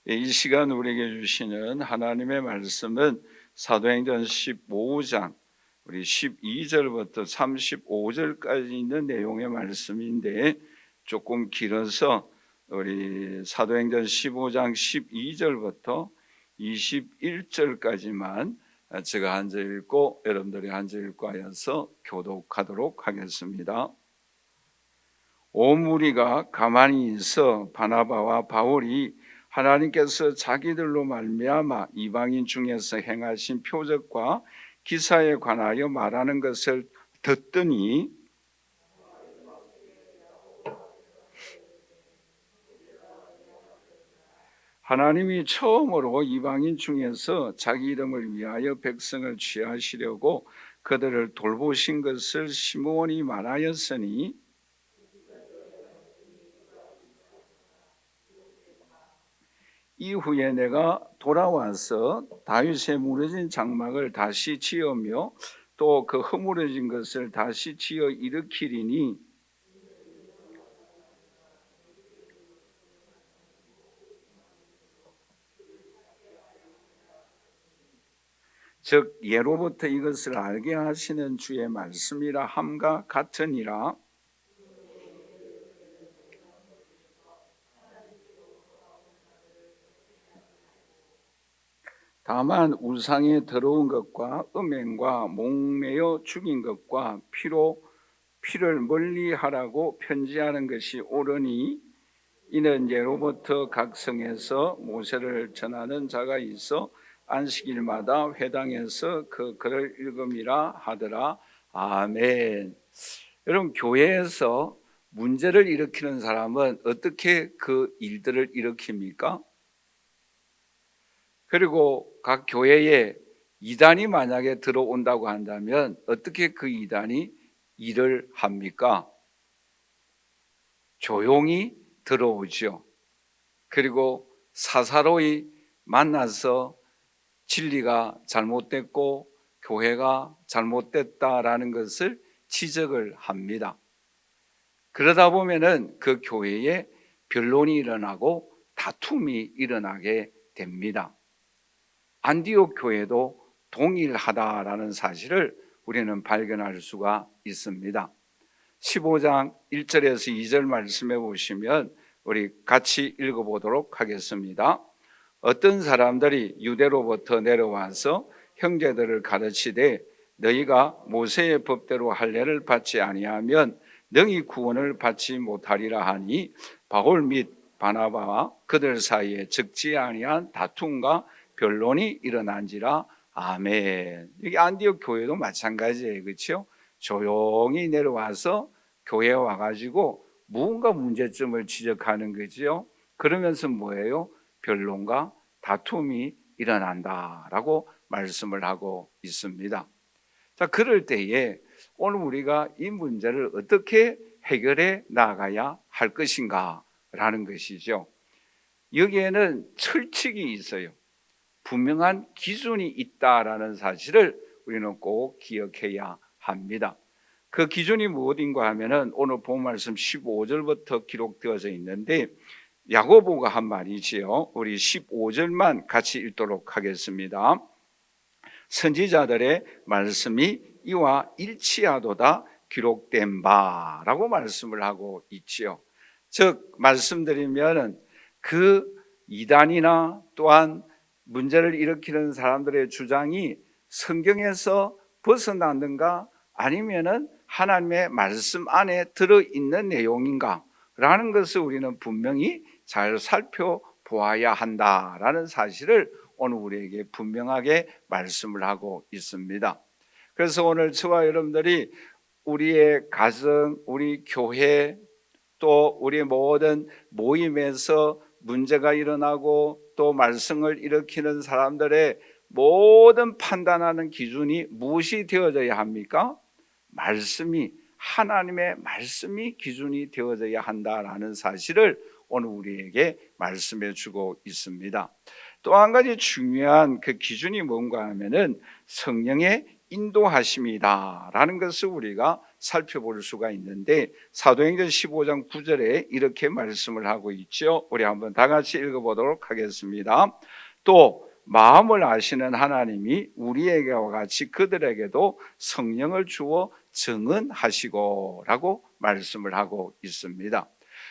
이 시간 우리에게 주시는 하나님의 말씀은 사도행전 15장 우리 12절부터 35절까지 있는 내용의 말씀인데, 조금 길어서 우리 사도행전 15장 12절부터 21절까지만 제가 한절 읽고 여러분들이 한절 읽고 하여서 교독하도록 하겠습니다. 온 무리가 가만히 있어 바나바와 바울이 하나님께서 자기들로 말미암아 이방인 중에서 행하신 표적과 기사에 관하여 말하는 것을 듣더니 하나님이 처음으로 이방인 중에서 자기 이름을 위하여 백성을 취하시려고 그들을 돌보신 것을 시므온이 말하였으니, 이후에 내가 돌아와서 다윗의 무너진 장막을 다시 지으며 또 그 허물어진 것을 다시 지어 일으키리니, 즉 예로부터 이것을 알게 하시는 주의 말씀이라 함과 같으니라. 다만 우상에 들어온 것과 음행과 목매어 죽인 것과 피를 멀리하라고 편지하는 것이 옳으니, 이는 예로부터 각 성에서 모세를 전하는 자가 있어 안식일마다 회당에서 그 글을 읽음이라 하더라. 아멘. 여러분, 교회에서 문제를 일으키는 사람은 어떻게 그 일들을 일으킵니까? 그리고 각 교회에 이단이 만약에 들어온다고 한다면 어떻게 그 이단이 일을 합니까? 조용히 들어오죠. 그리고 사사로이 만나서 진리가 잘못됐고 교회가 잘못됐다라는 것을 지적을 합니다. 그러다 보면은 그 교회에 변론이 일어나고 다툼이 일어나게 됩니다. 안디옥 교회도 동일하다라는 사실을 우리는 발견할 수가 있습니다. 15장 1절에서 2절 말씀해 보시면 우리 같이 읽어보도록 하겠습니다. 어떤 사람들이 유대로부터 내려와서 형제들을 가르치되, 너희가 모세의 법대로 할례를 받지 아니하면 능히 구원을 받지 못하리라 하니, 바울 및 바나바와 그들 사이에 적지 아니한 다툼과 변론이 일어난지라. 아멘. 여기 안디옥 교회도 마찬가지예요. 그렇죠? 조용히 내려와서 교회에 와가지고 무언가 문제점을 지적하는 거죠. 그러면서 뭐예요? 변론과 다툼이 일어난다라고 말씀을 하고 있습니다. 자, 그럴 때에 오늘 우리가 이 문제를 어떻게 해결해 나가야 할 것인가 라는 것이죠. 여기에는 철칙이 있어요. 분명한 기준이 있다라는 사실을 우리는 꼭 기억해야 합니다. 그 기준이 무엇인가 하면은 오늘 본 말씀 15절부터 기록되어져 있는데, 야고보가 한 말이지요. 우리 15절만 같이 읽도록 하겠습니다. 선지자들의 말씀이 이와 일치하도다 기록된 바라고 말씀을 하고 있지요. 즉 말씀드리면은 그 이단이나 또한 문제를 일으키는 사람들의 주장이 성경에서 벗어났는가, 아니면은 하나님의 말씀 안에 들어있는 내용인가 라는 것을 우리는 분명히 잘 살펴보아야 한다라는 사실을 오늘 우리에게 분명하게 말씀을 하고 있습니다. 그래서 오늘 저와 여러분들이 우리의 가정, 우리 교회, 또 우리 모든 모임에서 문제가 일어나고 또 말썽을 일으키는 사람들의 모든 판단하는 기준이 무엇이 되어져야 합니까? 말씀이, 하나님의 말씀이 기준이 되어져야 한다라는 사실을 오늘 우리에게 말씀해 주고 있습니다. 또 한 가지 중요한 그 기준이 뭔가 하면은 성령의 인도하심이다라는 것을 우리가 살펴볼 수가 있는데, 사도행전 15장 9절에 이렇게 말씀을 하고 있죠. 우리 한번 다 같이 읽어보도록 하겠습니다. 또 마음을 아시는 하나님이 우리에게와 같이 그들에게도 성령을 주어 증언하시고 라고 말씀을 하고 있습니다.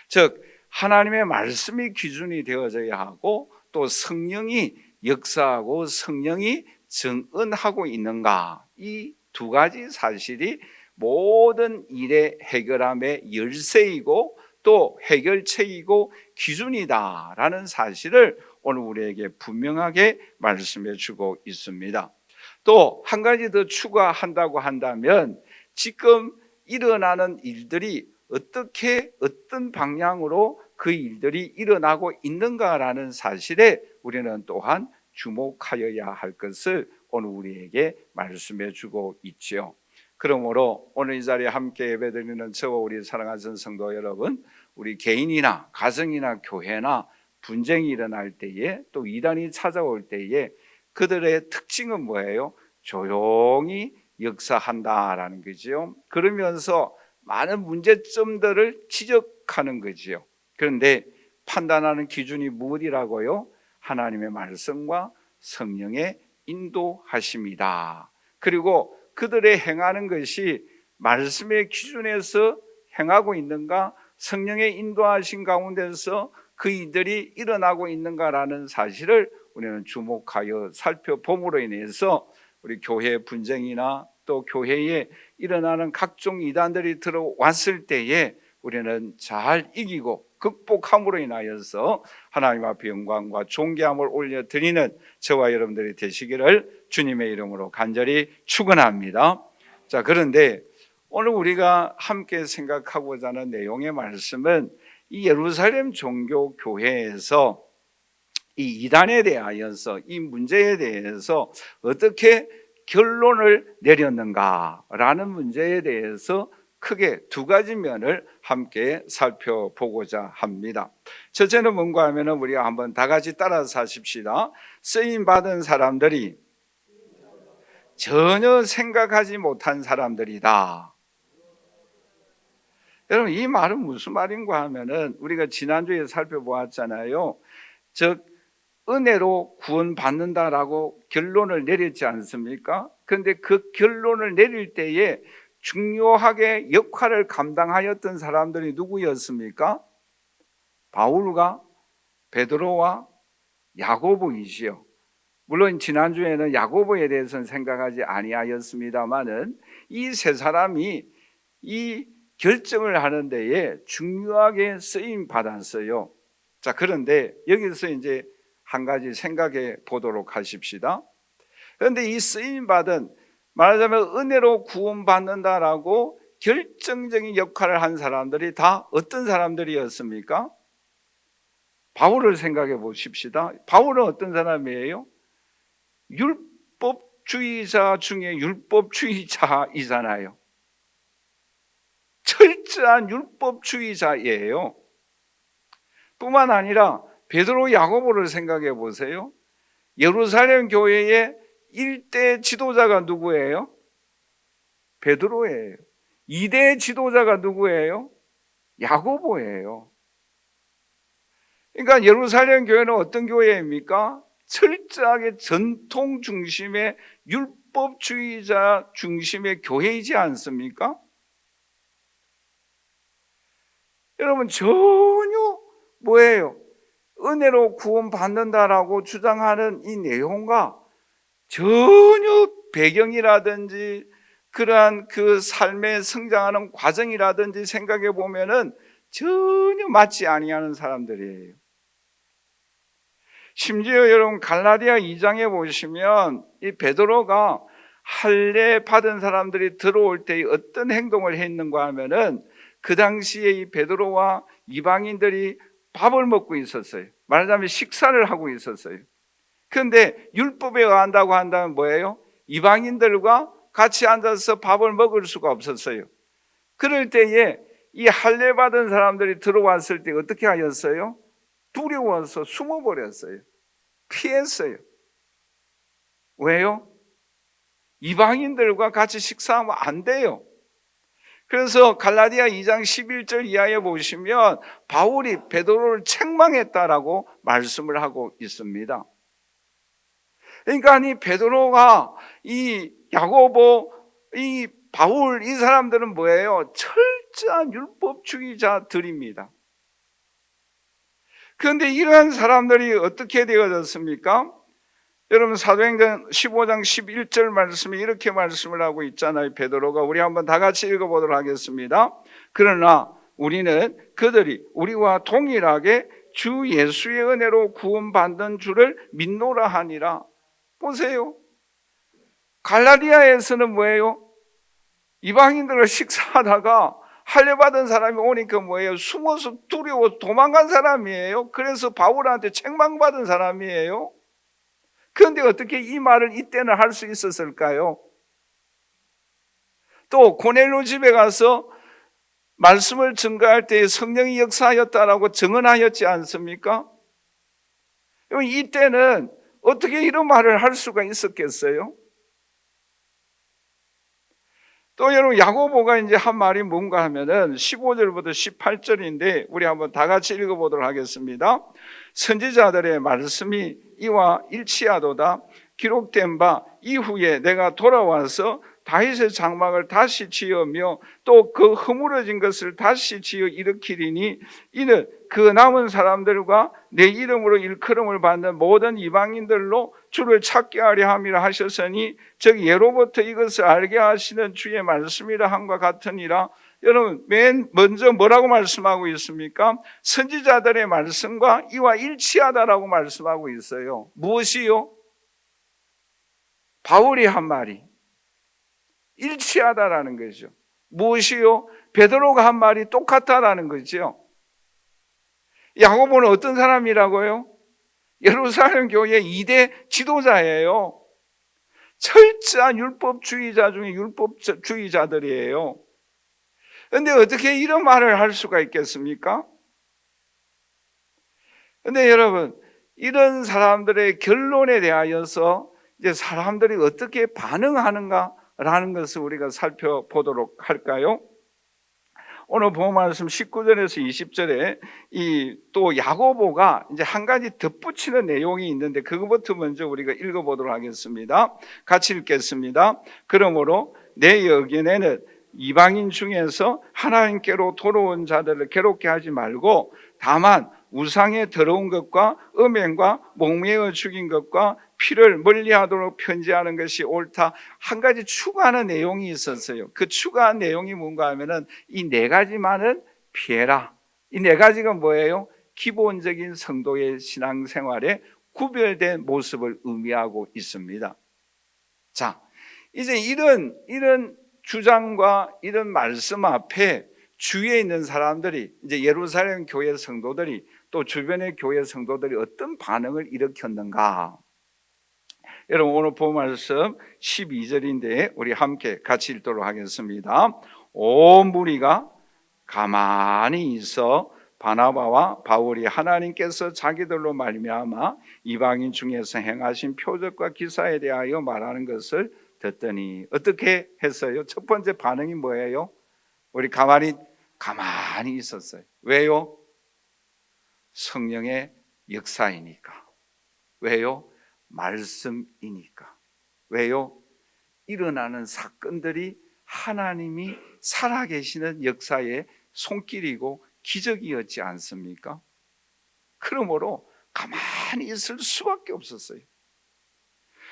즉 하나님의 말씀이 기준이 되어져야 하고, 또 성령이 역사하고 성령이 증언하고 있는가, 이 두 가지 사실이 모든 일의 해결함의 열쇠이고 또 해결책이고 기준이다라는 사실을 오늘 우리에게 분명하게 말씀해 주고 있습니다. 또 한 가지 더 추가한다고 한다면, 지금 일어나는 일들이 어떻게 어떤 방향으로 그 일들이 일어나고 있는가라는 사실에 우리는 또한 주목하여야 할 것을 오늘 우리에게 말씀해 주고 있죠. 그러므로 오늘 이 자리에 함께 예배드리는 저와 우리 사랑하는 성도 여러분, 우리 개인이나 가정이나 교회나 분쟁이 일어날 때에, 또 이단이 찾아올 때에 그들의 특징은 뭐예요? 조용히 역사한다라는 거죠. 그러면서 많은 문제점들을 지적하는 거지요. 그런데 판단하는 기준이 무엇이라고요? 하나님의 말씀과 성령의 인도하심이다. 그리고 그들의 행하는 것이 말씀의 기준에서 행하고 있는가, 성령의 인도하신 가운데서 그 일들이 일어나고 있는가라는 사실을 우리는 주목하여 살펴봄으로 인해서 우리 교회 분쟁이나 또 교회에 일어나는 각종 이단들이 들어왔을 때에 우리는 잘 이기고 극복함으로 인하여서 하나님 앞에 영광과 존귀함을 올려드리는 저와 여러분들이 되시기를 주님의 이름으로 간절히 축원합니다. 자, 그런데 오늘 우리가 함께 생각하고자 하는 내용의 말씀은 이 예루살렘 종교교회에서 이 이단에 대하여서, 이 문제에 대해서 어떻게 결론을 내렸는가라는 문제에 대해서 크게 두 가지 면을 함께 살펴보고자 합니다. 첫째는 뭔가 하면 우리가 한번 다 같이 따라서 하십시다. 쓰임받은 사람들이 전혀 생각하지 못한 사람들이다. 여러분, 이 말은 무슨 말인가 하면은 우리가 지난주에 살펴보았잖아요. 즉 은혜로 구원받는다라고 결론을 내렸지 않습니까? 그런데 그 결론을 내릴 때에 중요하게 역할을 감당하였던 사람들이 누구였습니까? 바울과 베드로와 야고보이지요. 물론 지난주에는 야고보에 대해서는 생각하지 아니하였습니다만은 이 세 사람이 이 결정을 하는 데에 중요하게 쓰임 받았어요. 자, 그런데 여기서 이제 한 가지 생각해 보도록 하십시다. 그런데 이 쓰임 받은, 말하자면 은혜로 구원받는다라고 결정적인 역할을 한 사람들이 다 어떤 사람들이었습니까? 바울을 생각해 보십시다. 바울은 어떤 사람이에요? 율법주의자 중에 율법주의자이잖아요. 철저한 율법주의자예요. 뿐만 아니라 베드로, 야고보를 생각해 보세요. 예루살렘 교회의 일대 지도자가 누구예요? 베드로예요. 2대 지도자가 누구예요? 야고보예요. 그러니까 예루살렘 교회는 어떤 교회입니까? 철저하게 전통 중심의 율법주의자 중심의 교회이지 않습니까? 여러분, 전혀 뭐예요? 은혜로 구원받는다라고 주장하는 이 내용과 전혀 배경이라든지 그러한 그 삶에 성장하는 과정이라든지 생각해 보면은 전혀 맞지 아니하는 사람들이에요. 심지어 여러분 갈라디아 2장에 보시면 이 베드로가 할례 받은 사람들이 들어올 때 어떤 행동을 했는가 하면은 그 당시에 이 베드로와 이방인들이 밥을 먹고 있었어요. 말하자면 식사를 하고 있었어요. 그런데 율법에 의한다고 한다면 뭐예요? 이방인들과 같이 앉아서 밥을 먹을 수가 없었어요. 그럴 때에 이 할례 받은 사람들이 들어왔을 때 어떻게 하였어요? 두려워서 숨어버렸어요. 피했어요. 왜요? 이방인들과 같이 식사하면 안 돼요. 그래서 갈라디아 2장 11절 이하에 보시면 바울이 베드로를 책망했다라고 말씀을 하고 있습니다. 그러니까 이 베드로가 이 야고보, 이 바울, 이 사람들은 뭐예요? 철저한 율법주의자들입니다. 그런데 이러한 사람들이 어떻게 되어졌습니까? 여러분 사도행전 15장 11절 말씀에 이렇게 말씀을 하고 있잖아요. 베드로가. 우리 한번 다 같이 읽어보도록 하겠습니다. 그러나 우리는 그들이 우리와 동일하게 주 예수의 은혜로 구원받는 줄을 믿노라 하니라. 보세요. 갈라디아에서는 뭐예요? 이방인들과 식사하다가 할례받은 사람이 오니까 뭐예요? 숨어서 두려워 도망간 사람이에요. 그래서 바울한테 책망받은 사람이에요. 그런데 어떻게 이 말을 이때는 할 수 있었을까요? 또 고넬료 집에 가서 말씀을 증거할 때 성령이 역사하였다라고 증언하였지 않습니까? 이때는 어떻게 이런 말을 할 수가 있었겠어요? 또 여러분 야고보가 이제 한 말이 뭔가 하면은 15절부터 18절인데 우리 한번 다 같이 읽어보도록 하겠습니다. 선지자들의 말씀이 이와 일치하도다. 기록된 바 이후에 내가 돌아와서 다윗의 장막을 다시 지으며 또 그 허물어진 것을 다시 지어 일으키리니 이는 그 남은 사람들과 내 이름으로 일컬음을 받는 모든 이방인들로 주를 찾게 하려 함이라 하셨으니 즉 예로부터 이것을 알게 하시는 주의 말씀이라 함과 같으니라. 여러분 맨 먼저 뭐라고 말씀하고 있습니까? 선지자들의 말씀과 이와 일치하다라고 말씀하고 있어요. 무엇이요? 바울이 한 말이 일치하다라는 거죠. 무엇이요? 베드로가 한 말이 똑같다라는 거죠. 야고보는 어떤 사람이라고요? 예루살렘 교회 2대 지도자예요. 철저한 율법주의자 중에 율법주의자들이에요. 그런데 어떻게 이런 말을 할 수가 있겠습니까? 그런데 여러분 이런 사람들의 결론에 대하여서 이제 사람들이 어떻게 반응하는가라는 것을 우리가 살펴보도록 할까요? 오늘 본 말씀 19절에서 20절에 이 또 야고보가 이제 한 가지 덧붙이는 내용이 있는데 그것부터 먼저 우리가 읽어보도록 하겠습니다. 같이 읽겠습니다. 그러므로 내 여견에는 이방인 중에서 하나님께로 돌아온 자들을 괴롭게 하지 말고 다만 우상에 더러운 것과 음행과 목매어 죽인 것과 피를 멀리하도록 편지하는 것이 옳다. 한 가지 추가하는 내용이 있었어요. 그 추가한 내용이 뭔가 하면은 이 네 가지만은 피해라. 이 네 가지가 뭐예요? 기본적인 성도의 신앙생활에 구별된 모습을 의미하고 있습니다. 자, 이제 이런 주장과 이런 말씀 앞에 주위에 있는 사람들이 이제 예루살렘 교회 성도들이 또 주변의 교회 성도들이 어떤 반응을 일으켰는가? 여러분 오늘 본 말씀 12절인데 우리 함께 같이 읽도록 하겠습니다. 온 무리가 가만히 있어 바나바와 바울이 하나님께서 자기들로 말미암아 이방인 중에서 행하신 표적과 기사에 대하여 말하는 것을 듣더니 어떻게 했어요? 첫 번째 반응이 뭐예요? 우리 가만히 있었어요. 왜요? 성령의 역사이니까. 왜요? 말씀이니까. 왜요? 일어나는 사건들이 하나님이 살아계시는 역사의 손길이고 기적이었지 않습니까? 그러므로 가만히 있을 수밖에 없었어요.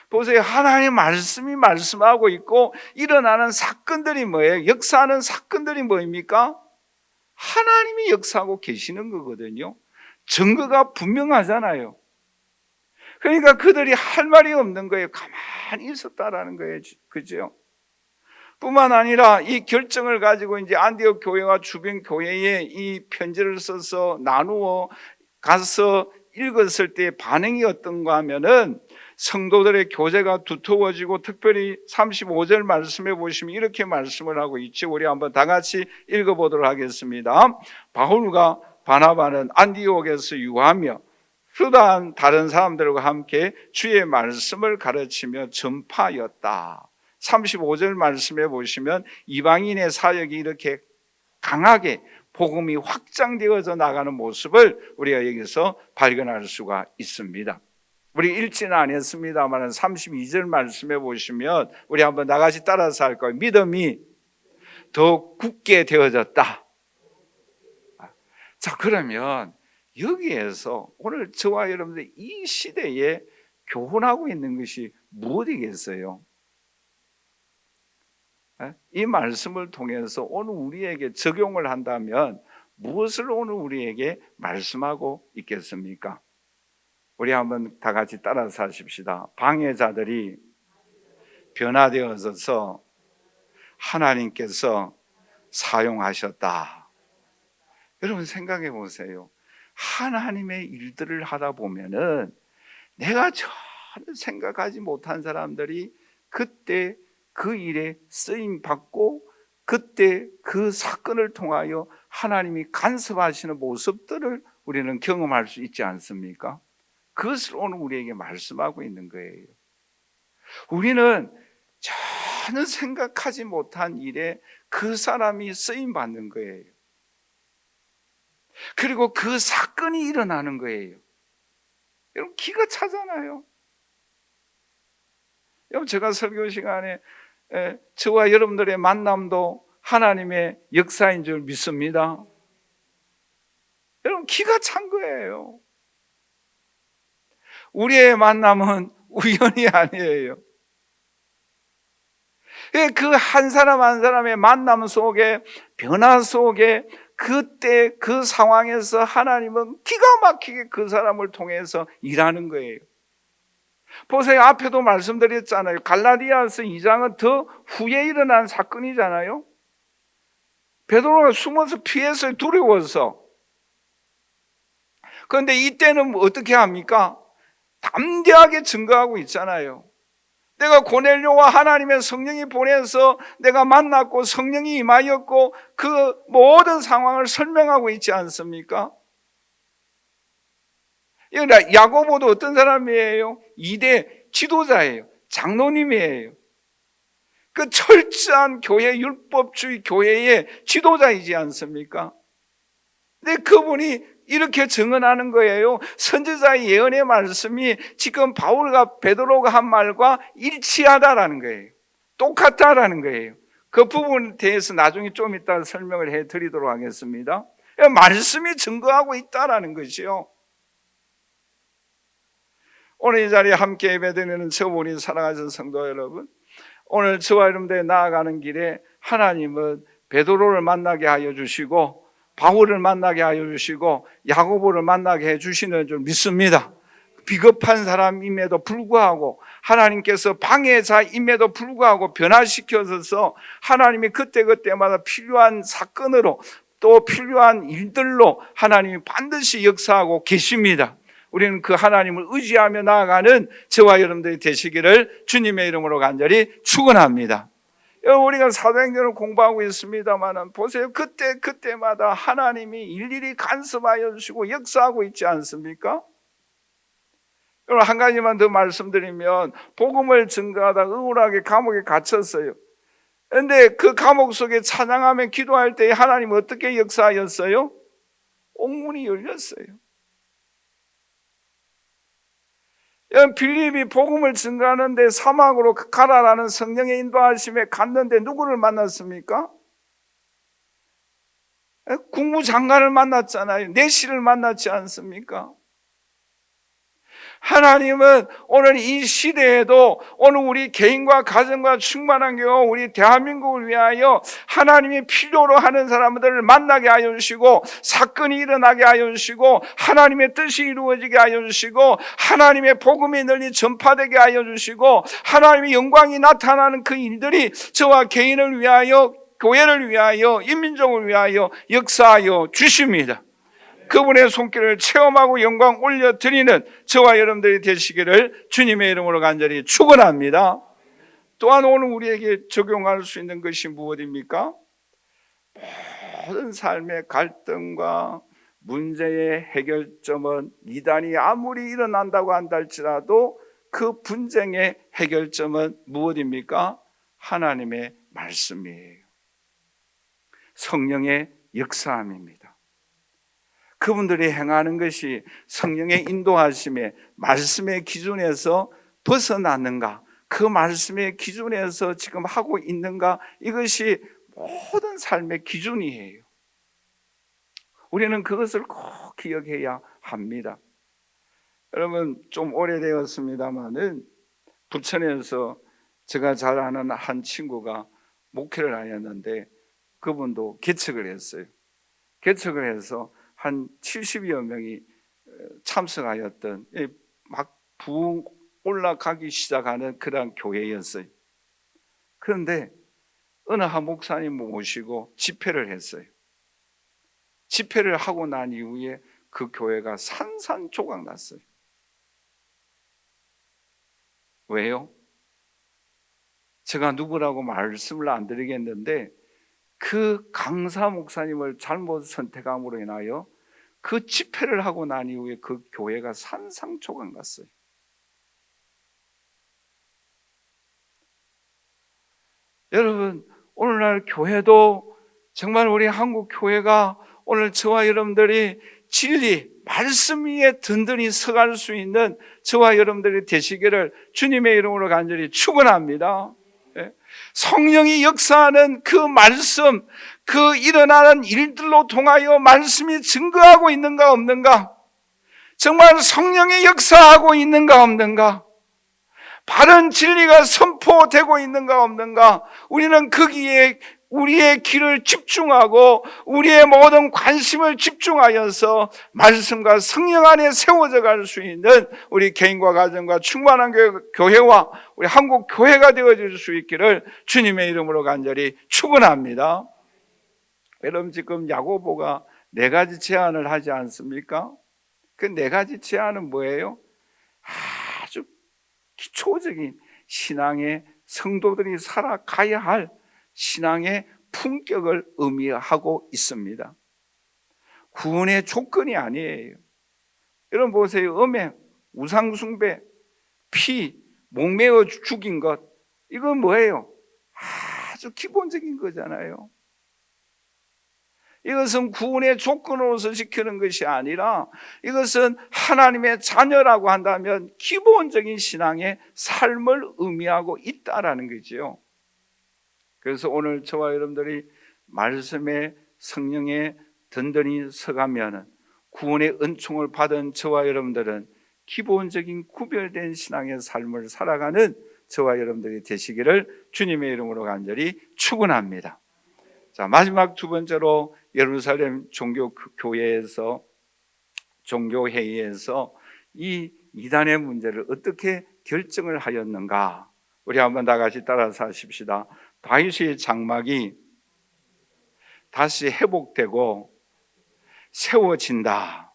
보세요. 하나님의 말씀이 말씀하고 있고 일어나는 사건들이 뭐예요? 역사하는 사건들이 뭐입니까? 하나님이 역사하고 계시는 거거든요. 증거가 분명하잖아요. 그러니까 그들이 할 말이 없는 거예요. 가만히 있었다라는 거예요. 그죠? 뿐만 아니라 이 결정을 가지고 이제 안디옥 교회와 주변 교회에 이 편지를 써서 나누어 가서 읽었을 때 반응이 어떤가 하면은 성도들의 교제가 두터워지고 특별히 35절 말씀해 보시면 이렇게 말씀을 하고 있죠. 우리 한번 다 같이 읽어보도록 하겠습니다. 바울과 바나바는 안디옥에서 유하며 수다한 다른 사람들과 함께 주의 말씀을 가르치며 전파하였다. 35절 말씀해 보시면 이방인의 사역이 이렇게 강하게 복음이 확장되어져 나가는 모습을 우리가 여기서 발견할 수가 있습니다. 우리 읽지는 않았습니다만 32절 말씀해 보시면 우리 한번 나같이 따라서 할 거예요. 믿음이 더 굳게 되어졌다. 자, 그러면 여기에서 오늘 저와 여러분들 이 시대에 교훈하고 있는 것이 무엇이겠어요? 이 말씀을 통해서 오늘 우리에게 적용을 한다면 무엇을 오늘 우리에게 말씀하고 있겠습니까? 우리 한번 다 같이 따라서 하십시다. 방해자들이 변화되어져서 하나님께서 사용하셨다. 여러분 생각해 보세요. 하나님의 일들을 하다 보면은 내가 전혀 생각하지 못한 사람들이 그때 그 일에 쓰임 받고 그때 그 사건을 통하여 하나님이 간섭하시는 모습들을 우리는 경험할 수 있지 않습니까? 그것을 오늘 우리에게 말씀하고 있는 거예요. 우리는 전혀 생각하지 못한 일에 그 사람이 쓰임 받는 거예요. 그리고 그 사건이 일어나는 거예요. 여러분 기가 차잖아요. 여러분 제가 설교 시간에 저와 여러분들의 만남도 하나님의 역사인 줄 믿습니다. 여러분 기가 찬 거예요. 우리의 만남은 우연이 아니에요. 그 한 사람 한 사람의 만남 속에 변화 속에 그때 그 상황에서 하나님은 기가 막히게 그 사람을 통해서 일하는 거예요. 보세요. 앞에도 말씀드렸잖아요. 갈라디아서 2장은 더 후에 일어난 사건이잖아요. 베드로가 숨어서 피했어요. 두려워서. 그런데 이때는 어떻게 합니까? 담대하게 증거하고 있잖아요. 내가 고넬료와 하나님의 성령이 보내서 내가 만났고 성령이 임하였고 그 모든 상황을 설명하고 있지 않습니까? 야고보도 어떤 사람이에요? 2대 지도자예요. 장로님이에요. 그 철저한 교회, 율법주의 교회의 지도자이지 않습니까? 근데 그분이 이렇게 증언하는 거예요. 선지자의 예언의 말씀이 지금 바울과 베드로가 한 말과 일치하다라는 거예요. 똑같다라는 거예요. 그 부분에 대해서 나중에 좀 이따 설명을 해드리도록 하겠습니다. 말씀이 증거하고 있다라는 것이요. 오늘 이 자리에 함께 예배드리는 저분이 사랑하는 성도 여러분, 오늘 저와 여러분들이 나아가는 길에 하나님은 베드로를 만나게 하여 주시고 바울을 만나게 하여 주시고 야고보를 만나게 해 주시는 줄 믿습니다. 비겁한 사람임에도 불구하고 하나님께서 방해자임에도 불구하고 변화시켜서 하나님이 그때그때마다 필요한 사건으로 또 필요한 일들로 하나님이 반드시 역사하고 계십니다. 우리는 그 하나님을 의지하며 나아가는 저와 여러분들이 되시기를 주님의 이름으로 간절히 축원합니다. 우리가 사도행전을 공부하고 있습니다만 보세요. 그때마다 하나님이 일일이 간섭하여 주시고 역사하고 있지 않습니까? 여러분 한 가지만 더 말씀드리면 복음을 증거하다 억울하게 감옥에 갇혔어요. 그런데 그 감옥 속에 찬양하며 기도할 때 하나님은 어떻게 역사하였어요? 옥문이 열렸어요. 빌립이 복음을 증거하는데 사막으로 가라라는 성령의 인도하심에 갔는데 누구를 만났습니까? 국무장관을 만났잖아요. 내시를 만났지 않습니까? 하나님은 오늘 이 시대에도 오늘 우리 개인과 가정과 충만한 교회 우리 대한민국을 위하여 하나님이 필요로 하는 사람들을 만나게 하여 주시고 사건이 일어나게 하여 주시고 하나님의 뜻이 이루어지게 하여 주시고 하나님의 복음이 널리 전파되게 하여 주시고 하나님의 영광이 나타나는 그 일들이 저와 개인을 위하여 교회를 위하여 인민족을 위하여 역사하여 주십니다. 그분의 손길을 체험하고 영광 올려드리는 저와 여러분들이 되시기를 주님의 이름으로 간절히 축원합니다. 또한 오늘 우리에게 적용할 수 있는 것이 무엇입니까? 모든 삶의 갈등과 문제의 해결점은 이단이 아무리 일어난다고 한다 할지라도 그 분쟁의 해결점은 무엇입니까? 하나님의 말씀이에요. 성령의 역사함입니다. 그분들이 행하는 것이 성령의 인도하심에 말씀의 기준에서 벗어났는가, 그 말씀의 기준에서 지금 하고 있는가, 이것이 모든 삶의 기준이에요. 우리는 그것을 꼭 기억해야 합니다. 여러분, 좀 오래되었습니다마는 부천에서 제가 잘 아는 한 친구가 목회를 하였는데 그분도 개척을 했어요. 개척을 해서 한 70여 명이 참석하였던 막 부흥 올라가기 시작하는 그런 교회였어요. 그런데 어느 한 목사님 모시고 집회를 했어요. 집회를 하고 난 이후에 그 교회가 산산조각 났어요. 왜요? 제가 누구라고 말씀을 안 드리겠는데 그 강사 목사님을 잘못 선택함으로 인하여 그 집회를 하고 난 이후에 그 교회가 산산조각 났어요. 여러분, 오늘날 교회도 정말 우리 한국 교회가 오늘 저와 여러분들이 진리, 말씀 위에 든든히 서갈 수 있는 저와 여러분들이 되시기를 주님의 이름으로 간절히 축원합니다. 성령이 역사하는 그 말씀, 그 일어나는 일들로 통하여 말씀이 증거하고 있는가 없는가? 정말 성령이 역사하고 있는가 없는가? 바른 진리가 선포되고 있는가 없는가? 우리는 거기에 우리의 길을 집중하고 우리의 모든 관심을 집중하여서 말씀과 성령 안에 세워져 갈 수 있는 우리 개인과 가정과 충만한 교회와 우리 한국 교회가 되어질 수 있기를 주님의 이름으로 간절히 축원합니다. 여러분, 지금 야고보가 4가지 제안을 하지 않습니까? 그 4가지 제안은 뭐예요? 아주 기초적인 신앙의 성도들이 살아가야 할 신앙의 품격을 의미하고 있습니다. 구원의 조건이 아니에요. 여러분 보세요. 음행, 우상숭배, 피, 목매어 죽인 것, 이건 뭐예요? 아주 기본적인 거잖아요. 이것은 구원의 조건으로서 지키는 것이 아니라 이것은 하나님의 자녀라고 한다면 기본적인 신앙의 삶을 의미하고 있다라는 거지요. 그래서 오늘 저와 여러분들이 말씀의 성령에 든든히 서가면 구원의 은총을 받은 저와 여러분들은 기본적인 구별된 신앙의 삶을 살아가는 저와 여러분들이 되시기를 주님의 이름으로 간절히 축원합니다. 자, 마지막 2번째로 예루살렘 종교교회에서 종교회의에서 이 이단의 문제를 어떻게 결정을 하였는가? 우리 한번 다 같이 따라서 하십시다. 다윗의 장막이 다시 회복되고 세워진다.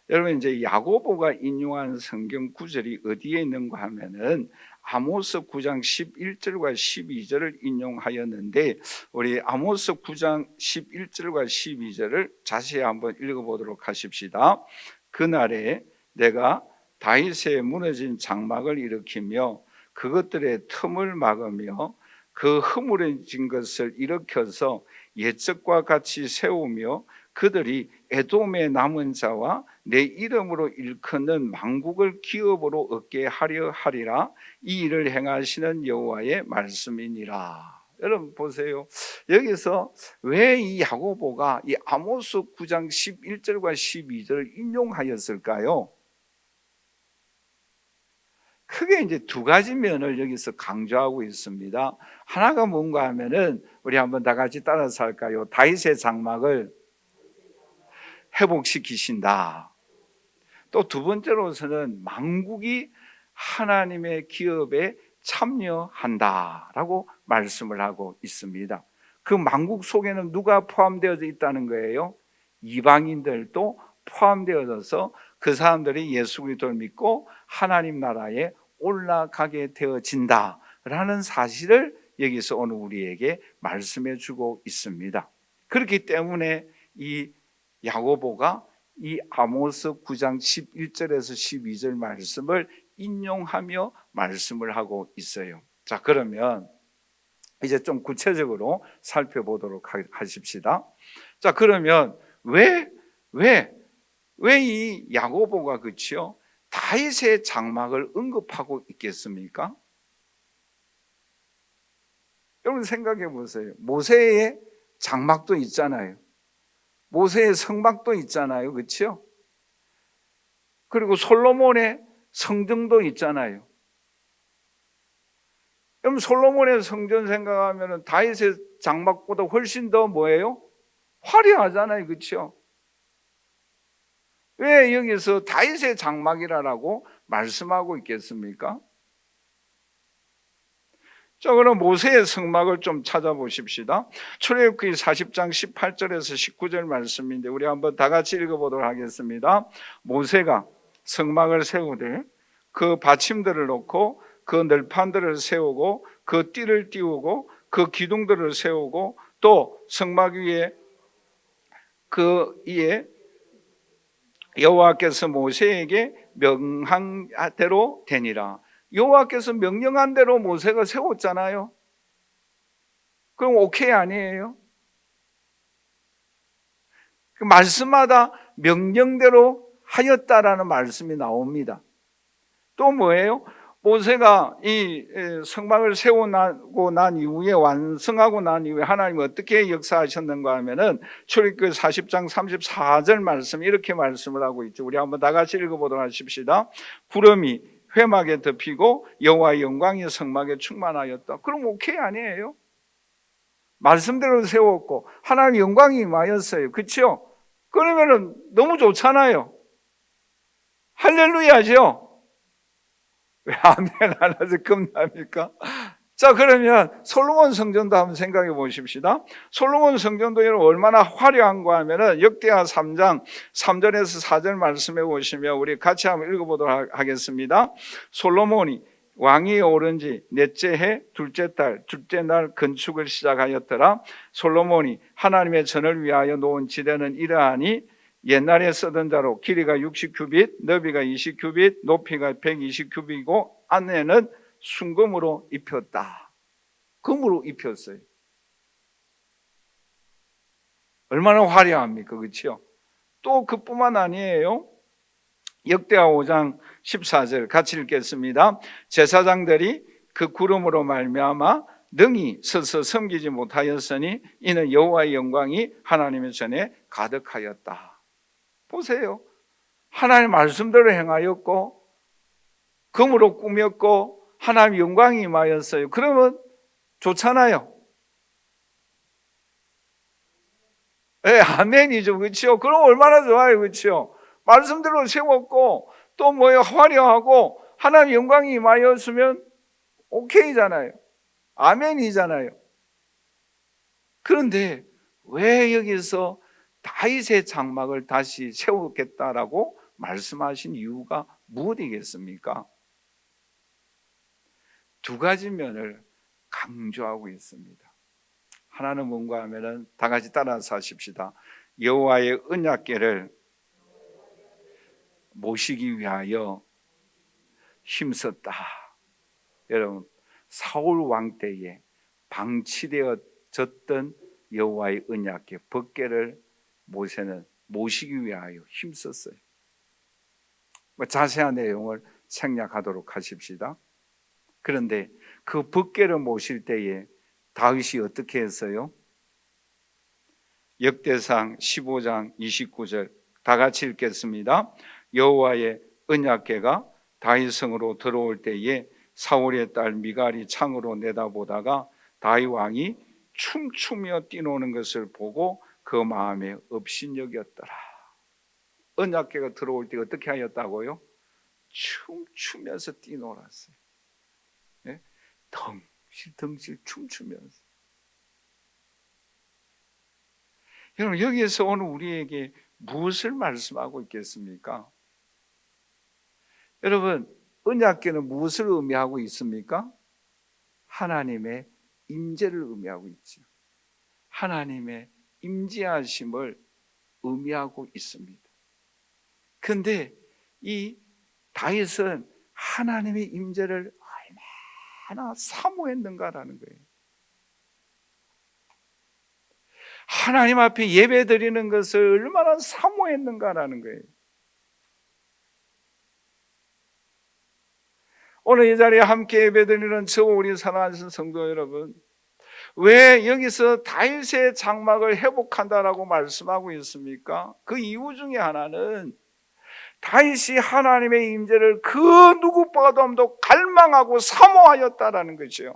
여러분, 이제 야고보가 인용한 성경 구절이 어디에 있는가 하면은 아모스 9장 11절과 12절을 인용하였는데 우리 아모스 9장 11절과 12절을 자세히 한번 읽어보도록 하십시다. 그날에 내가 다윗의 무너진 장막을 일으키며 그것들의 틈을 막으며 그 허물어진 것을 일으켜서 옛적과 같이 세우며 그들이 에돔의 남은 자와 내 이름으로 일컫는 만국을 기업으로 얻게 하려 하리라. 이 일을 행하시는 여호와의 말씀이니라. 여러분 보세요. 여기서 왜 이 야고보가 이 아모스 9장 11절과 12절을 인용하였을까요? 크게 이제 2가지 면을 여기서 강조하고 있습니다. 하나가 뭔가 하면은 우리 한번 다 같이 따라서 할까요? 다윗의 장막을 회복시키신다. 또 2번째로서는 만국이 하나님의 기업에 참여한다라고 말씀을 하고 있습니다. 그 만국 속에는 누가 포함되어 있다는 거예요? 이방인들도 포함되어져서 그 사람들이 예수 그리스도를 믿고 하나님 나라에 올라가게 되어진다라는 사실을 여기서 오늘 우리에게 말씀해 주고 있습니다. 그렇기 때문에 이 야고보가 이 아모스 9장 11절에서 12절 말씀을 인용하며 말씀을 하고 있어요. 자, 그러면 이제 좀 구체적으로 살펴보도록 하십시다. 자, 그러면 왜 이 야고보가 그치요? 다윗의 장막을 언급하고 있겠습니까? 여러분 생각해 보세요. 모세의 장막도 있잖아요. 모세의 성막도 있잖아요. 그렇죠? 그리고 솔로몬의 성전도 있잖아요. 그럼 솔로몬의 성전 생각하면 다윗의 장막보다 훨씬 더 뭐예요? 화려하잖아요. 그렇죠? 왜 여기서 다윗의 장막이라고 말씀하고 있겠습니까? 자, 그럼 모세의 성막을 좀 찾아보십시다. 출애굽기 40장 18절에서 19절 말씀인데 우리 한번 다 같이 읽어보도록 하겠습니다. 모세가 성막을 세우되 그 받침들을 놓고 그 널판들을 세우고 그 띠를 띄우고 그 기둥들을 세우고 또 성막 위에 그 위에 여호와께서 모세에게 명한 대로 되니라. 여호와께서 명령한 대로 모세가 세웠잖아요. 그럼 오케이 아니에요? 그 말씀마다 명령대로 하였다라는 말씀이 나옵니다. 또 뭐예요? 모세가 이 성막을 세우고 난 이후에, 완성하고 난 이후에 하나님이 어떻게 역사하셨는가 하면은 출애굽기 40장 34절 말씀, 이렇게 말씀을 하고 있죠. 우리 한번 다 같이 읽어보도록 하십시다. 구름이 회막에 덮이고 여호와의 영광이 성막에 충만하였다. 그럼 오케이 아니에요? 말씀대로 세웠고 하나님의 영광이 임하였어요. 그렇죠? 그러면은 너무 좋잖아요. 할렐루야죠. 왜 아멘 안 하지? 겁납니까? 자, 그러면 솔로몬 성전도 한번 생각해 보십시다. 솔로몬 성전도 여러분 얼마나 화려한가 하면은 역대하 3장 3절에서 4절 말씀해 보시면 우리 같이 한번 읽어보도록 하겠습니다. 솔로몬이 왕위에 오른 지 넷째 해 둘째 달 둘째 날 건축을 시작하였더라. 솔로몬이 하나님의 전을 위하여 놓은 지대는 이러하니 옛날에 쓰던 자로 길이가 60규빗, 너비가 20규빗, 높이가 120규빗이고 안에는 순금으로 입혔다. 금으로 입혔어요. 얼마나 화려합니까? 그렇죠? 또 그뿐만 아니에요. 역대하 5장 14절 같이 읽겠습니다. 제사장들이 그 구름으로 말미암아 능히 서서 섬기지 못하였으니 이는 여호와의 영광이 하나님의 전에 가득하였다. 보세요. 하나님의 말씀대로 행하였고 금으로 꾸몄고 하나님의 영광이 임하였어요. 그러면 좋잖아요. 네, 아멘이죠. 그렇죠? 그럼 얼마나 좋아요. 그렇죠? 말씀대로 세웠고 또 뭐예요? 화려하고 하나님의 영광이 임하였으면 오케이잖아요. 아멘이잖아요. 그런데 왜 여기서 다윗의 장막을 다시 세우겠다라고 말씀하신 이유가 무엇이겠습니까? 두 가지 면을 강조하고 있습니다. 하나는 뭔가 하면은 다 같이 따라서 하십시다. 여호와의 언약궤를 모시기 위하여 힘썼다. 여러분, 사울 왕 때에 방치되어졌던 여호와의 언약궤 법궤를 모세는 모시기 위하여 힘썼어요. 자세한 내용을 생략하도록 하십시다. 그런데 그 법궤를 모실 때에 다윗이 어떻게 했어요? 역대상 15장 29절 다 같이 읽겠습니다. 여호와의 언약궤가 다윗성으로 들어올 때에 사울의 딸 미갈이 창으로 내다보다가 다윗 왕이 춤추며 뛰노는 것을 보고 그 마음에 업신여겼더라. 언약궤가 들어올 때 어떻게 하였다고요? 춤추면서 뛰놀았어요. 네? 덩실덩실 춤추면서. 여러분, 여기에서 오늘 우리에게 무엇을 말씀하고 있겠습니까? 여러분, 언약궤는 무엇을 의미하고 있습니까? 하나님의 임재를 의미하고 있죠. 하나님의 임재하심을 의미하고 있습니다. 그런데 이 다윗은 하나님의 임재를 얼마나 사모했는가라는 거예요. 하나님 앞에 예배 드리는 것을 얼마나 사모했는가라는 거예요. 오늘 이 자리에 함께 예배 드리는 저 우리 사랑하는 성도 여러분, 왜 여기서 다윗의 장막을 회복한다라고 말씀하고 있습니까? 그 이유 중에 하나는 다윗이 하나님의 임재를 그 누구보다도 갈망하고 사모하였다라는 거죠.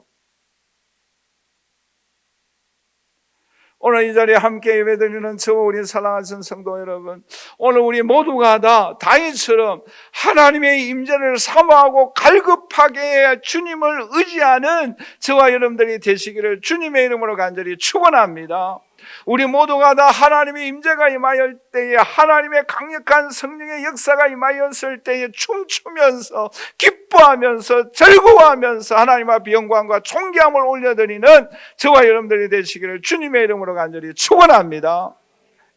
오늘 이 자리에 함께 예배드리는 저 우리 사랑하는 성도 여러분, 오늘 우리 모두가 다 다윗처럼 하나님의 임재를 사모하고 갈급하게 주님을 의지하는 저와 여러분들이 되시기를 주님의 이름으로 간절히 축원합니다. 우리 모두가 다 하나님의 임재가 임하였을 때에, 하나님의 강력한 성령의 역사가 임하였을 때에 춤추면서 기뻐하면서 즐거워하면서 하나님 앞에 영광과 존귀함을 올려드리는 저와 여러분들이 되시기를 주님의 이름으로 간절히 축원합니다.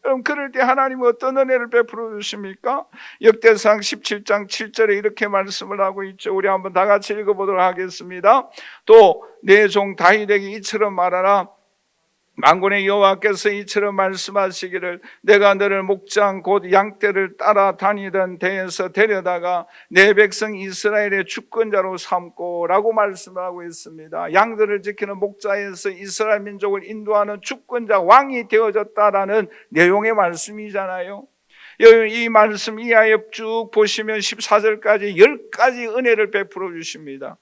여러분, 그럴 때 하나님은 어떤 은혜를 베풀어 주십니까? 역대상 17장 7절에 이렇게 말씀을 하고 있죠. 우리 한번 다 같이 읽어보도록 하겠습니다. 또 내 종 다윗에게 이처럼 말하라. 만군의 여호와께서 이처럼 말씀하시기를 내가 너를 목장 곧 양떼를 따라 다니던 데에서 데려다가 내 백성 이스라엘의 주권자로 삼고 라고 말씀을 하고 있습니다. 양들을 지키는 목자에서 이스라엘 민족을 인도하는 주권자 왕이 되어졌다라는 내용의 말씀이잖아요. 이 말씀 이하에 쭉 보시면 14절까지 10가지 은혜를 베풀어 주십니다.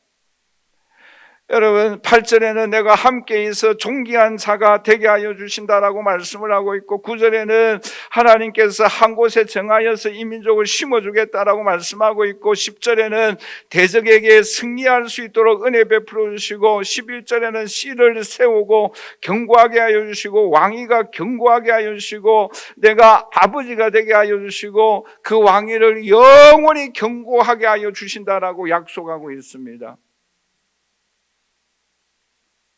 여러분, 8절에는 내가 함께 있어 존귀한 자가 되게 하여 주신다라고 말씀을 하고 있고, 9절에는 하나님께서 한 곳에 정하여서 이 민족을 심어주겠다라고 말씀하고 있고, 10절에는 대적에게 승리할 수 있도록 은혜 베풀어 주시고, 11절에는 씨를 세우고 견고하게 하여 주시고, 왕위가 견고하게 하여 주시고, 내가 아버지가 되게 하여 주시고, 그 왕위를 영원히 견고하게 하여 주신다라고 약속하고 있습니다.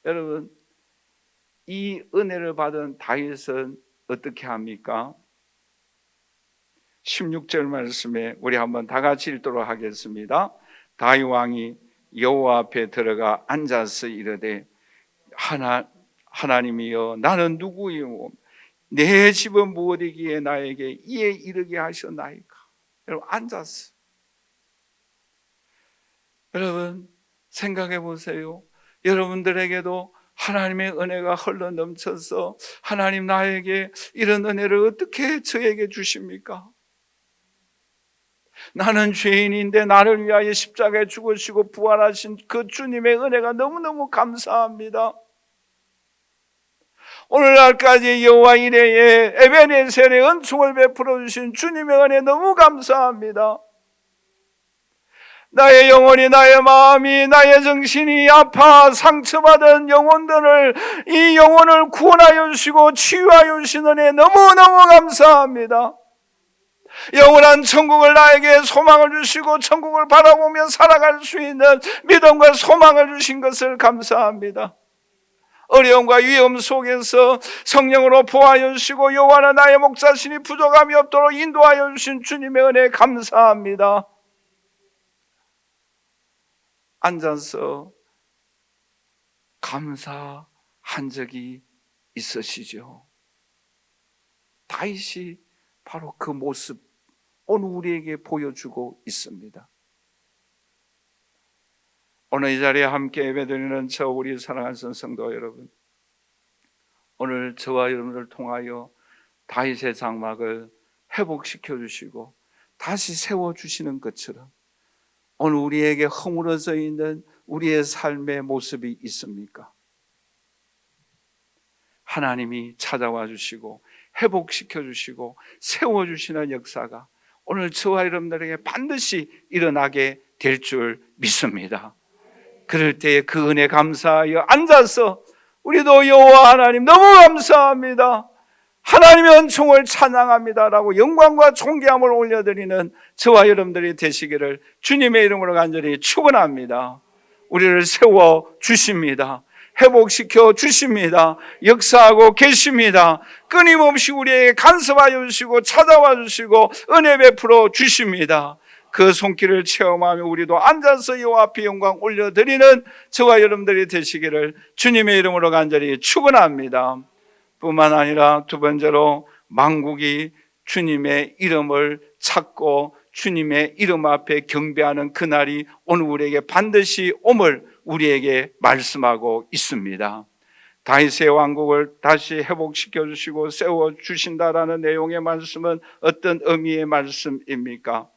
여러분, 이 은혜를 받은 다윗은 어떻게 합니까? 16절 말씀에 우리 한번 다 같이 읽도록 하겠습니다. 다윗 왕이 여호와 앞에 들어가 앉아서 이르되 하나님이여 나는 누구이요 내 집은 무엇이기에 나에게 이에 이르게 하셨나이까. 여러분, 앉았어. 여러분, 생각해 보세요. 여러분들에게도 하나님의 은혜가 흘러 넘쳐서 하나님 나에게 이런 은혜를 어떻게 저에게 주십니까? 나는 죄인인데 나를 위하여 십자가에 죽으시고 부활하신 그 주님의 은혜가 너무너무 감사합니다. 오늘날까지 여호와 이레의 에베네셀의 은총을 베풀어 주신 주님의 은혜 너무 감사합니다. 나의 영혼이, 나의 마음이, 나의 정신이 아파 상처받은 영혼들을, 이 영혼을 구원하여 주시고 치유하여 주신 은혜 너무너무 감사합니다. 영원한 천국을 나에게 소망을 주시고 천국을 바라보며 살아갈 수 있는 믿음과 소망을 주신 것을 감사합니다. 어려움과 위험 속에서 성령으로 보호하여 주시고 여호와는 나의 목자시니 부족함이 없도록 인도하여 주신 주님의 은혜 감사합니다. 앉아서 감사한 적이 있으시죠? 다윗이 바로 그 모습 오늘 우리에게 보여주고 있습니다. 오늘 이 자리에 함께 예배드리는 저 우리 사랑하는 성도 여러분, 오늘 저와 여러분을 통하여 다윗의 장막을 회복시켜 주시고 다시 세워주시는 것처럼 오늘 우리에게 허물어져 있는 우리의 삶의 모습이 있습니까? 하나님이 찾아와 주시고 회복시켜 주시고 세워주시는 역사가 오늘 저와 여러분들에게 반드시 일어나게 될 줄 믿습니다. 그럴 때에 그 은혜 감사하여 앉아서 우리도 여호와 하나님 너무 감사합니다, 하나님의 은총을 찬양합니다라고 영광과 존귀함을 올려드리는 저와 여러분들이 되시기를 주님의 이름으로 간절히 축원합니다. 우리를 세워주십니다. 회복시켜 주십니다. 역사하고 계십니다. 끊임없이 우리에게 간섭하여 주시고 찾아와 주시고 은혜 베풀어 주십니다. 그 손길을 체험하며 우리도 앉아서 여호와 앞에 영광 올려드리는 저와 여러분들이 되시기를 주님의 이름으로 간절히 축원합니다. 뿐만 아니라 두 번째로 만국이 주님의 이름을 찾고 주님의 이름 앞에 경배하는 그날이 오늘 우리에게 반드시 옴을 우리에게 말씀하고 있습니다. 다윗의 왕국을 다시 회복시켜 주시고 세워 주신다라는 내용의 말씀은 어떤 의미의 말씀입니까?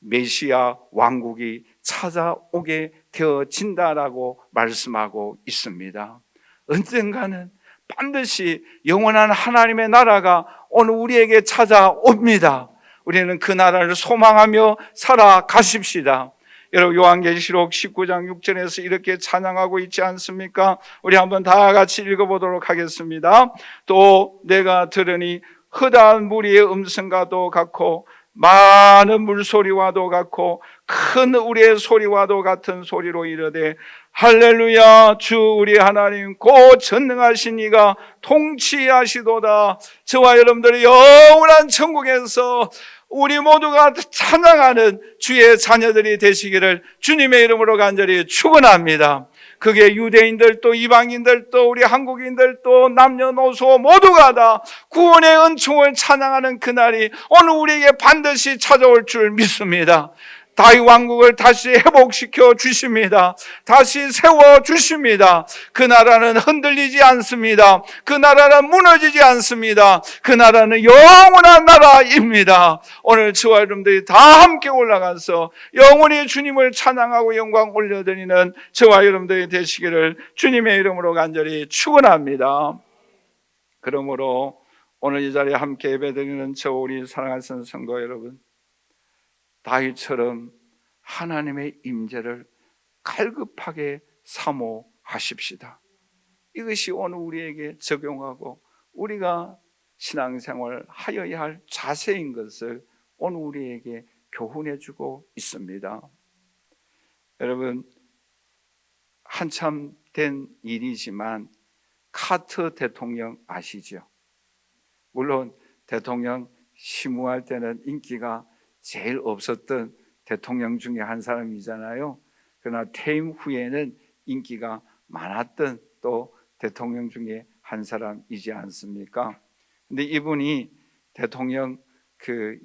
메시아 왕국이 찾아오게 되어진다라고 말씀하고 있습니다. 언젠가는 반드시 영원한 하나님의 나라가 오늘 우리에게 찾아옵니다. 우리는 그 나라를 소망하며 살아가십시다. 여러분, 요한계시록 19장 6절에서 이렇게 찬양하고 있지 않습니까? 우리 한번 다 같이 읽어보도록 하겠습니다. 또 내가 들으니 허다한 무리의 음성과도 같고 많은 물소리와도 같고 큰 우리의 소리와도 같은 소리로 이르되 할렐루야, 주 우리 하나님 곧 전능하신 이가 통치하시도다. 저와 여러분들이 영원한 천국에서 우리 모두가 찬양하는 주의 자녀들이 되시기를 주님의 이름으로 간절히 축원합니다. 그게 유대인들도 이방인들도 우리 한국인들도 남녀노소 모두가 다 구원의 은총을 찬양하는 그날이 오늘 우리에게 반드시 찾아올 줄 믿습니다. 다윗 왕국을 다시 회복시켜 주십니다. 다시 세워 주십니다. 그 나라는 흔들리지 않습니다. 그 나라는 무너지지 않습니다. 그 나라는 영원한 나라입니다. 오늘 저와 여러분들이 다 함께 올라가서 영원히 주님을 찬양하고 영광 올려드리는 저와 여러분들이 되시기를 주님의 이름으로 간절히 축원합니다. 그러므로 오늘 이 자리에 함께 예배드리는 저 우리 사랑하는 성도 여러분, 다윗처럼 하나님의 임재를 갈급하게 사모하십시다. 이것이 오늘 우리에게 적용하고 우리가 신앙생활 하여야 할 자세인 것을 오늘 우리에게 교훈해 주고 있습니다. 여러분, 한참 된 일이지만 카터 대통령 아시죠? 물론 대통령 시무할 때는 인기가 제일 없었던 대통령 중에 한 사람이잖아요. 그러나 퇴임 후에는 인기가 많았던 또 대통령 중에 한 사람이지 않습니까? 근데 이분이 대통령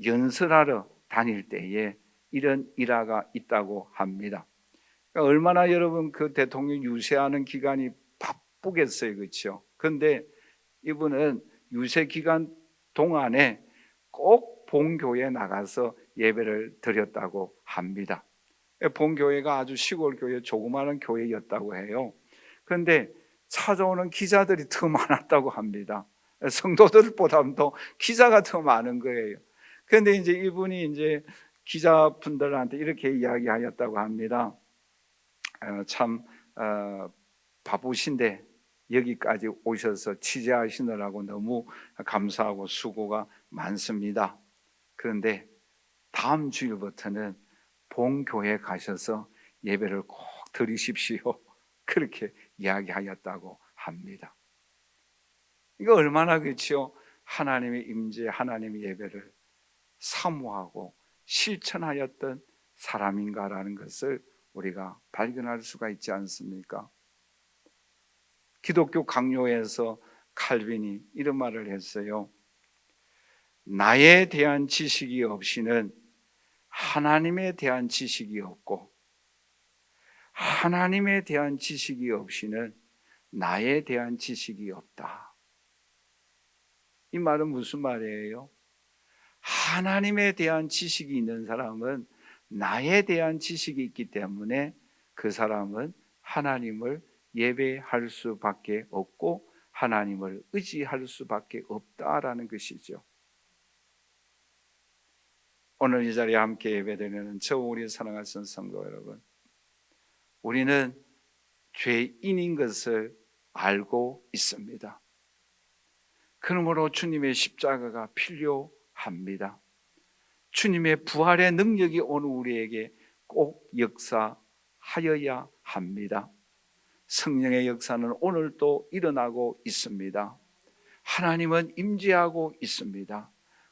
연설하러 다닐 때에 이런 일화가 있다고 합니다. 그러니까 얼마나 여러분 그 대통령 유세하는 기간이 바쁘겠어요, 그렇죠? 그런데 이분은 유세 기간 동안에 꼭 본교회에 나가서 예배를 드렸다고 합니다. 본교회가 아주 시골 교회, 조그마한 교회였다고 해요. 그런데 찾아오는 기자들이 더 많았다고 합니다. 성도들보다도 기자가 더 많은 거예요. 그런데 이제 이분이 이제 기자분들한테 이렇게 이야기하였다고 합니다. 참 바쁘신데 여기까지 오셔서 취재하시느라고 너무 감사하고 수고가 많습니다. 그런데 다음 주일부터는 본교회 가셔서 예배를 꼭 드리십시오. 그렇게 이야기하였다고 합니다. 이거 얼마나 그렇죠? 하나님의 임재, 하나님의 예배를 사모하고 실천하였던 사람인가라는 것을 우리가 발견할 수가 있지 않습니까? 기독교 강요에서 칼빈이 이런 말을 했어요. 나에 대한 지식이 없이는 하나님에 대한 지식이 없고 하나님에 대한 지식이 없이는 나에 대한 지식이 없다. 이 말은 무슨 말이에요? 하나님에 대한 지식이 있는 사람은 나에 대한 지식이 있기 때문에 그 사람은 하나님을 예배할 수밖에 없고 하나님을 의지할 수밖에 없다라는 것이죠. 오늘 이 자리에 함께 예배드리는 저 우리 사랑하는 성도 여러분, 우리는 죄인인 것을 알고 있습니다. 그러므로 주님의 십자가가 필요합니다. 주님의 부활의 능력이 오늘 우리에게 꼭 역사하여야 합니다. 성령의 역사는 오늘도 일어나고 있습니다. 하나님은 임재하고 있습니다.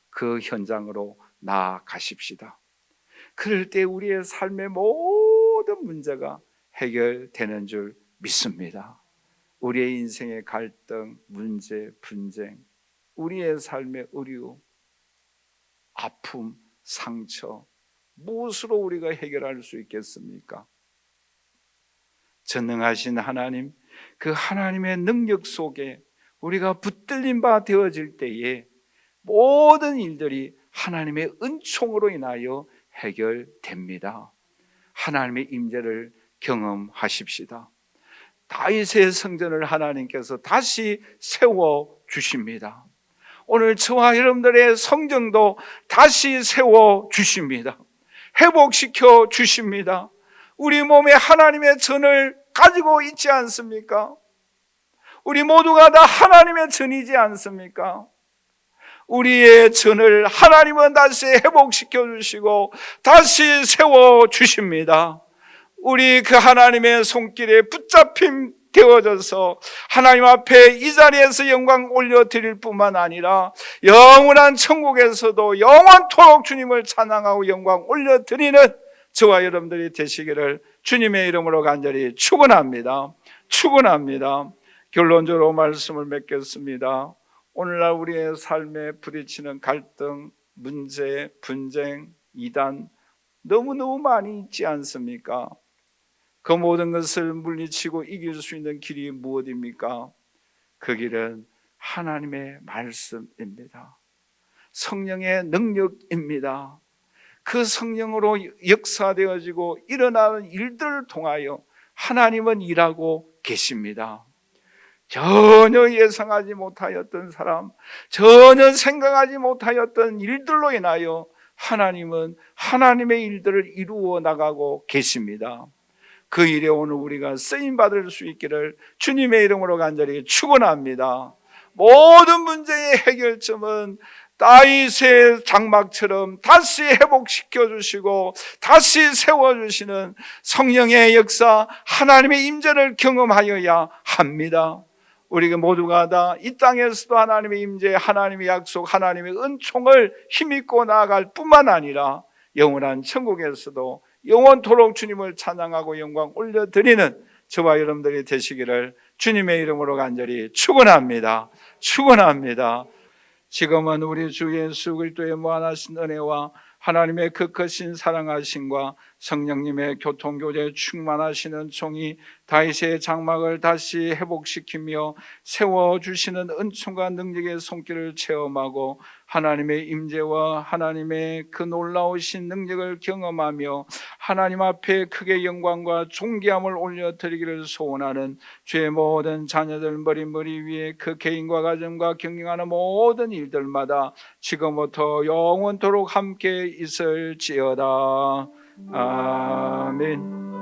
그 현장으로 나아가십시다. 그럴 때 우리의 삶의 모든 문제가 해결되는 줄 믿습니다. 우리의 인생의 갈등, 문제, 분쟁, 우리의 삶의 의류, 아픔, 상처, 무엇으로 우리가 해결할 수 있겠습니까? 전능하신 하나님, 그 하나님의 능력 속에 우리가 붙들린 바 되어질 때에 모든 일들이 하나님의 은총으로 인하여 해결됩니다. 하나님의 임재를 경험하십시다. 다윗의 성전을 하나님께서 다시 세워 주십니다. 오늘 저와 여러분들의 성전도 다시 세워 주십니다. 회복시켜 주십니다. 우리 몸에 하나님의 전을 가지고 있지 않습니까? 우리 모두가 다 하나님의 전이지 않습니까? 우리의 전을 하나님은 다시 회복시켜 주시고 다시 세워 주십니다. 우리 그 하나님의 손길에 붙잡힘 되어져서 하나님 앞에 이 자리에서 영광 올려드릴 뿐만 아니라 영원한 천국에서도 영원토록 주님을 찬양하고 영광 올려드리는 저와 여러분들이 되시기를 주님의 이름으로 간절히 축원합니다. 축원합니다. 결론적으로 말씀을 맺겠습니다. 오늘날 우리의 삶에 부딪히는 갈등, 문제, 분쟁, 이단 너무너무 많이 있지 않습니까? 그 모든 것을 물리치고 이길 수 있는 길이 무엇입니까? 그 길은 하나님의 말씀입니다. 성령의 능력입니다. 그 성령으로 역사되어지고 일어나는 일들을 통하여 하나님은 일하고 계십니다. 전혀 예상하지 못하였던 사람, 전혀 생각하지 못하였던 일들로 인하여 하나님은 하나님의 일들을 이루어 나가고 계십니다. 그 일에 오늘 우리가 쓰임받을 수 있기를 주님의 이름으로 간절히 축원합니다. 모든 문제의 해결점은 다윗의 장막처럼 다시 회복시켜 주시고 다시 세워주시는 성령의 역사, 하나님의 임재를 경험하여야 합니다. 우리가 모두가 다 이 땅에서도 하나님의 임재, 하나님의 약속, 하나님의 은총을 힘입고 나아갈 뿐만 아니라 영원한 천국에서도 영원토록 주님을 찬양하고 영광 올려드리는 저와 여러분들이 되시기를 주님의 이름으로 간절히 축원합니다. 축원합니다. 지금은 우리 주 예수 그리스도의 무한하신 은혜와 하나님의 그 크신 사랑하심과 성령님의 교통교제 충만하시는 종이 다윗의 장막을 다시 회복시키며 세워주시는 은총과 능력의 손길을 체험하고 하나님의 임재와 하나님의 그 놀라우신 능력을 경험하며 하나님 앞에 크게 영광과 존귀함을 올려드리기를 소원하는 주의 모든 자녀들 머리 위에 그 개인과 가정과 경영하는 모든 일들마다 지금부터 영원토록 함께 있을지어다. 아멘.